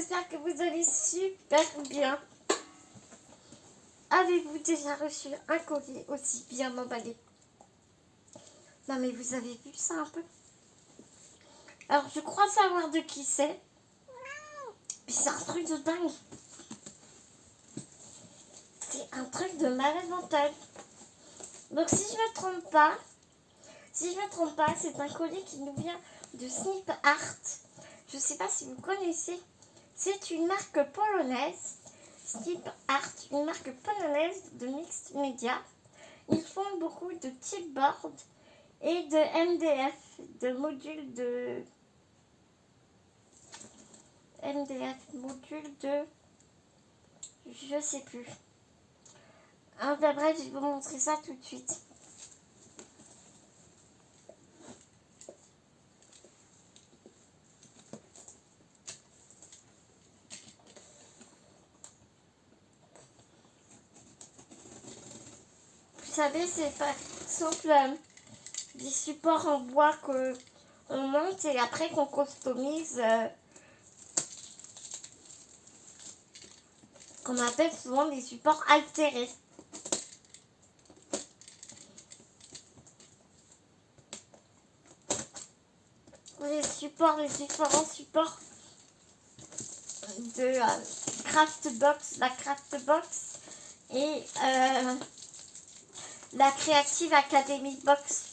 j'espère que vous allez super bien. Avez-vous déjà reçu un colis aussi bien emballé? Non mais vous avez vu ça un peu? Alors je crois savoir de qui c'est. Mais c'est un truc de dingue. C'est un truc de malade mental. Donc si je me trompe pas, c'est un colis qui nous vient de Snip Art. Je sais pas si vous connaissez. C'est une marque polonaise. Snip Art, une marque polonaise de mixed media. Ils font beaucoup de chipboard et de MDF, de modules de je sais plus. Ben bref, je vais vous montrer ça tout de suite. Vous savez, c'est par exemple des supports en bois que on monte et après qu'on customise, qu'on appelle souvent des supports altérés. Les différents supports de Craftbox, la Craftbox et la Creative Academy Box.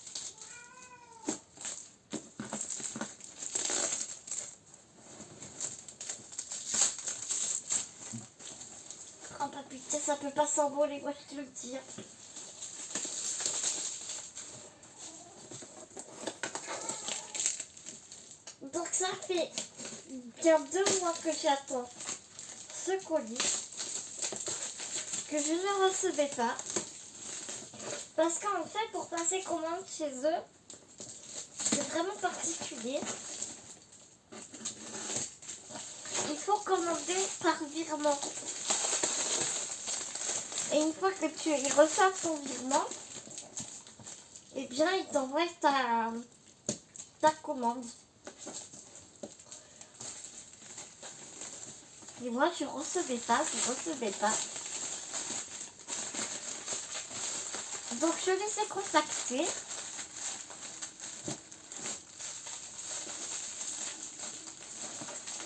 Oh bah putain, ça peut pas s'envoler, moi je te le dis. Donc ça fait bien 2 mois que j'attends ce colis, que je ne recevais pas. Parce qu'en fait, pour passer commande chez eux, c'est vraiment particulier. Il faut commander par virement. Et une fois que tu reçois ton virement, eh bien, ils t'envoient ta commande. Et moi, je recevais pas. Donc, je les ai contactés.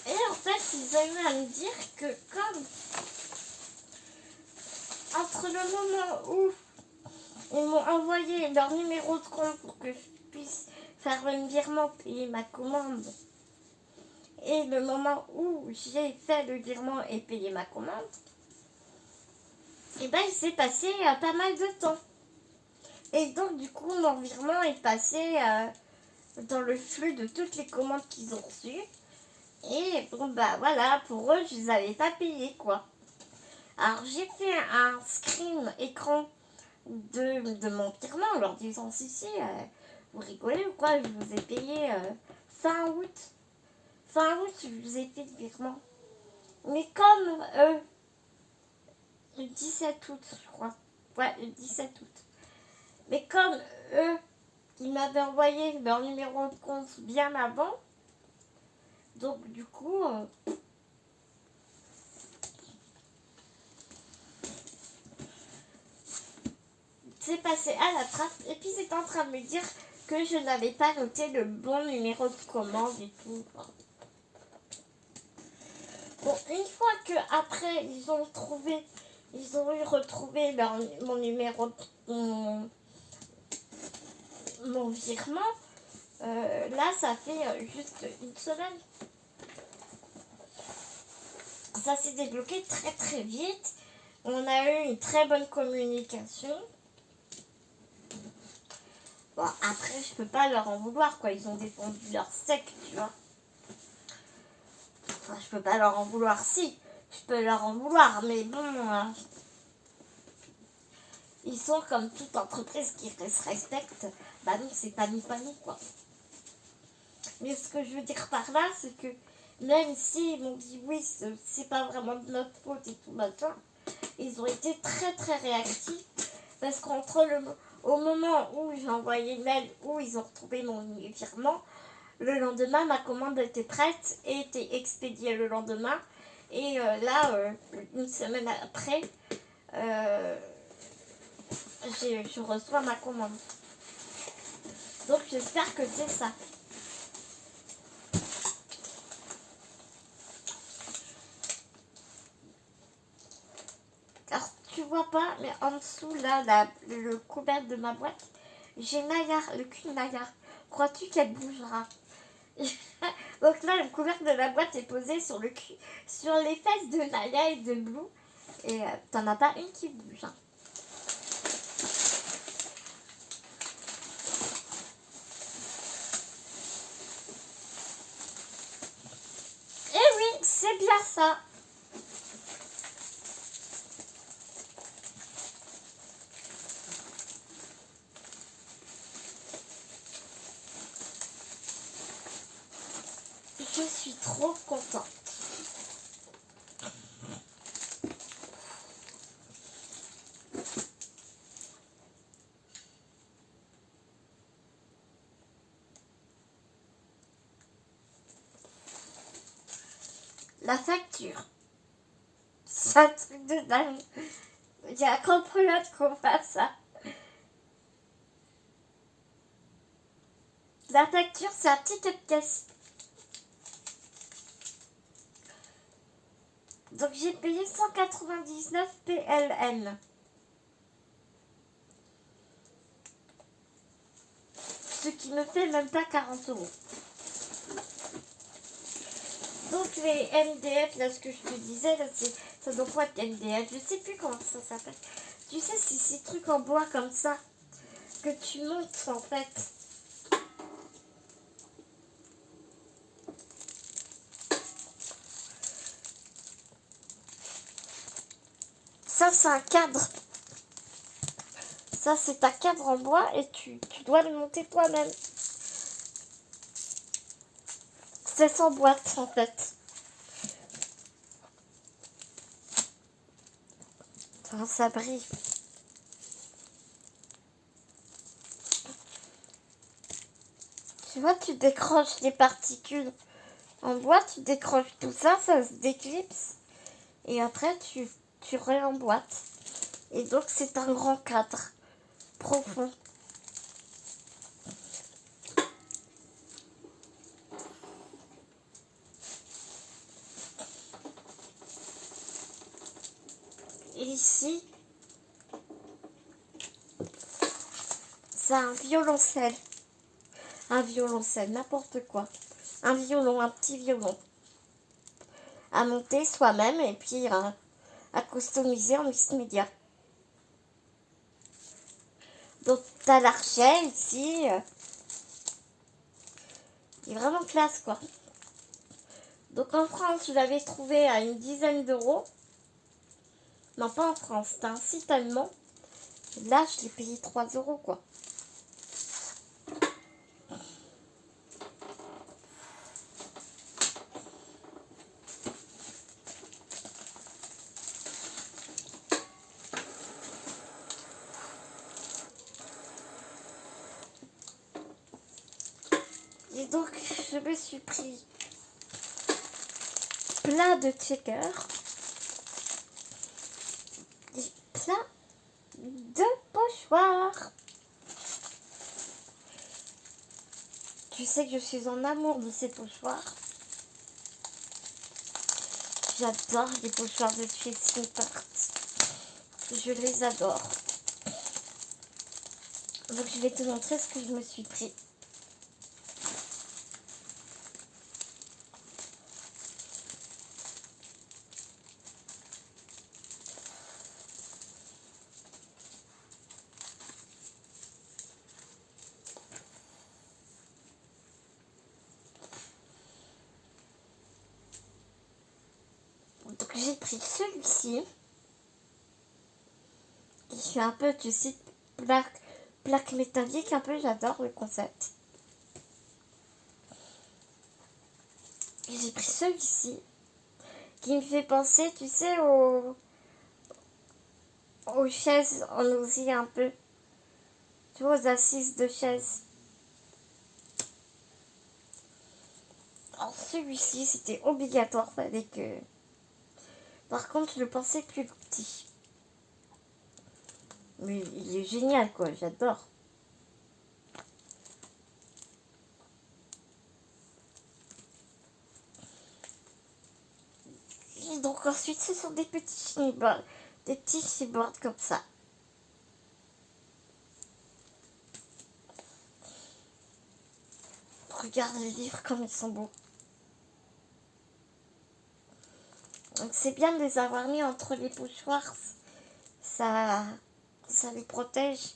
Et en fait, ils ont eu à me dire que comme entre le moment où ils m'ont envoyé leur numéro de compte pour que je puisse faire un virement, payer ma commande, et le moment où j'ai fait le virement et payé ma commande, et ben il s'est passé pas mal de temps. Et donc du coup mon virement est passé dans le flux de toutes les commandes qu'ils ont reçues. Et bon bah voilà, pour eux je les avais pas payés quoi. Alors j'ai fait un screen écran de mon virement en leur disant si vous rigolez ou quoi, je vous ai payé fin août. Fin août, je vous ai fait le virement. Mais comme le 17 août, je crois. Ouais, le 17 août. Mais comme eux, ils m'avaient envoyé leur numéro de compte bien avant, donc du coup, c'est passé à la trappe. Et puis c'est en train de me dire que je n'avais pas noté le bon numéro de commande et tout. Bon, une fois que après ils ont retrouvé mon numéro de mon virement, là ça fait juste une semaine. Ça s'est débloqué très très vite. On a eu une très bonne communication. Bon, après je peux pas leur en vouloir quoi, ils ont défendu leur steak, tu vois. Enfin, je peux pas leur en vouloir, si, je peux leur en vouloir, mais bon, ils sont comme toute entreprise qui se respecte. Bah non, c'est pas nous quoi. Mais ce que je veux dire par là, c'est que même s'ils m'ont dit oui, c'est pas vraiment de notre faute et tout machin, ils ont été très très réactifs. Parce au moment où j'ai envoyé le mail, où ils ont retrouvé mon virement, le lendemain, ma commande était prête et était expédiée le lendemain. Et là, une semaine après, je reçois ma commande. Donc j'espère que c'est ça. Alors tu vois pas, mais en dessous là, le couvercle de ma boîte, j'ai Naya, le cul de Naya. Crois-tu qu'elle bougera? Donc là, le couvercle de la boîte est posé sur le cul, sur les fesses de Naya et de Blue. Et t'en as pas une qui bouge. Hein. Eh oui, c'est bien ça. Je suis trop contente. La facture. C'est un truc de dingue. Il y a un cambrioleur qu'on fasse ça. La facture, c'est un ticket de caisse. Donc j'ai payé 199 PLN. Ce qui me fait même pas 40 €. Donc les MDF, là ce que je te disais, là, ça doit pas être MDF, je sais plus comment ça s'appelle. Tu sais, c'est ces trucs en bois comme ça que tu montes en fait. Ça c'est un cadre. Ça c'est un cadre en bois et tu dois le monter toi-même. C'est sans boîte en fait. Enfin, ça brille. Tu vois, tu décroches les particules en bois, tu décroches tout ça, ça se déclipse. Et après, tu réemboîtes. Et donc, c'est un grand cadre profond. Et ici, c'est un violoncelle. Un violoncelle, n'importe quoi. Un violon, un petit violon. À monter soi-même et puis à customiser en mix média. Donc, t'as l'archet ici. Il est vraiment classe, quoi. Donc, en France, je l'avais trouvé à une dizaine d'euros. Non, pas en France, c'était un site allemand. Là, je l'ai payé 3 €, quoi. Et donc, je me suis pris plein de checkers. Et plein de pochoirs. Tu sais que je suis en amour de ces pochoirs. J'adore les pochoirs de chez Simpart. Je les adore. Donc je vais te montrer ce que je me suis pris. Donc j'ai pris celui-ci. Je suis un peu, tu sais, plaque métallique, un peu, j'adore le concept. Et j'ai pris celui-ci, qui me fait penser, tu sais, aux chaises en osier un peu. Tu vois, aux assises de chaises. Alors celui-ci, c'était obligatoire, fallait que Par contre, je le pensais plus petit. Mais il est génial, quoi. J'adore. Et donc ensuite, ce sont des petits chiniboards. Des petits chiniboards comme ça. Regarde les livres comme ils sont beaux. Donc c'est bien de les avoir mis entre les pochoirs. Ça les protège.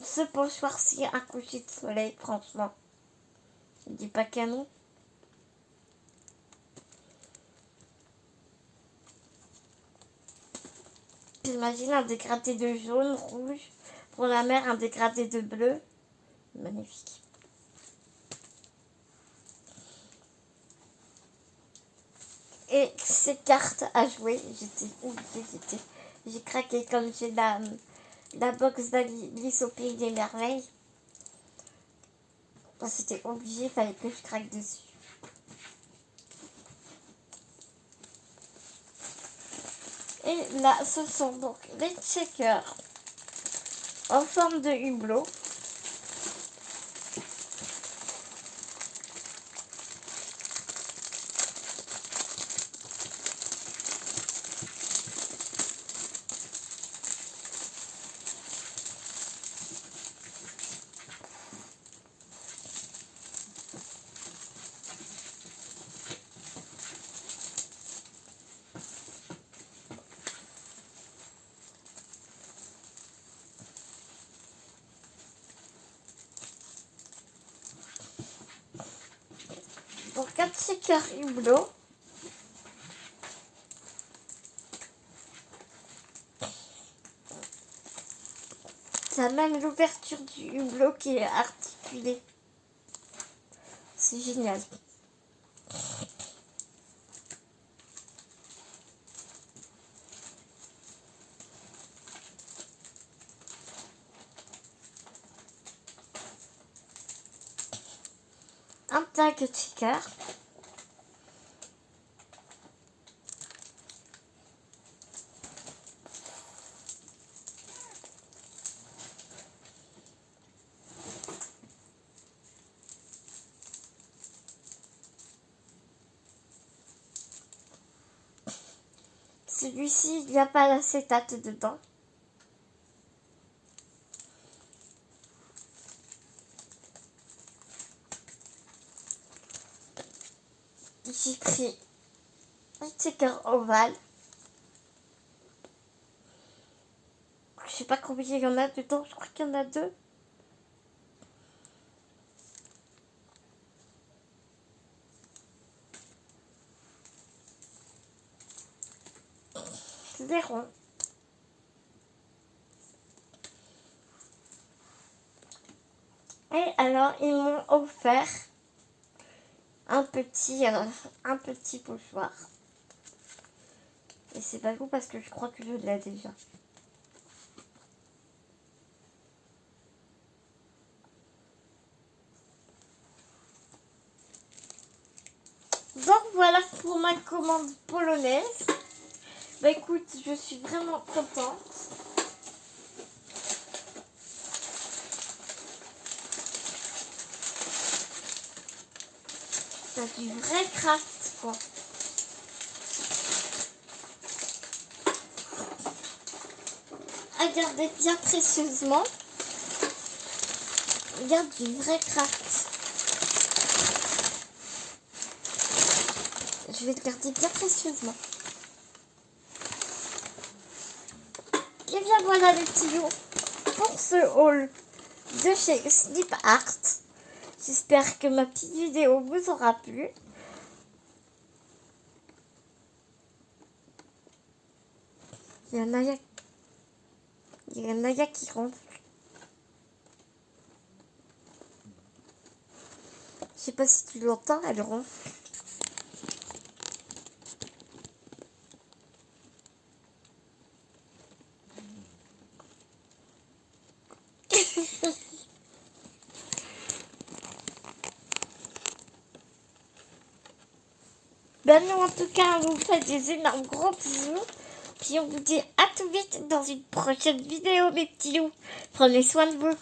Ce pochoir-ci, un coucher de soleil, franchement. Je dis pas canon. J'imagine un dégradé de jaune, rouge. Pour la mer, un dégradé de bleu. Magnifique. Et ces cartes à jouer, j'ai craqué comme j'ai la box d'Alice au Pays des Merveilles. Enfin, c'était obligé, il fallait que je craque dessus. Et là, ce sont donc les checkers en forme de hublot. Pour 4 checkers hublot. Ça a même l'ouverture du hublot qui est articulée. C'est génial. Un tag checker. Celui-ci, il n'y a pas l'acétate dedans. J'ai pris un checker ovale. Je sais pas combien il y en a dedans, je crois qu'il y en a 2. Des ronds. Et alors, ils m'ont offert un petit pochoir. Et c'est pas beau parce que je crois que je l'ai déjà. Donc voilà pour ma commande polonaise. Bah écoute, je suis vraiment contente. C'est du vrai craft quoi. À garder bien précieusement. Regarde, du vrai craft. Je vais le garder bien précieusement. Et bien voilà les tuyaux pour ce haul de chez Sleep Art. J'espère que ma petite vidéo vous aura plu. Il y a Naya qui ronfle. Je sais pas si tu l'entends, elle ronfle. Ben nous, en tout cas, on vous fait des énormes gros bisous. Puis on vous dit à tout vite dans une prochaine vidéo, mes petits loups. Prenez soin de vous.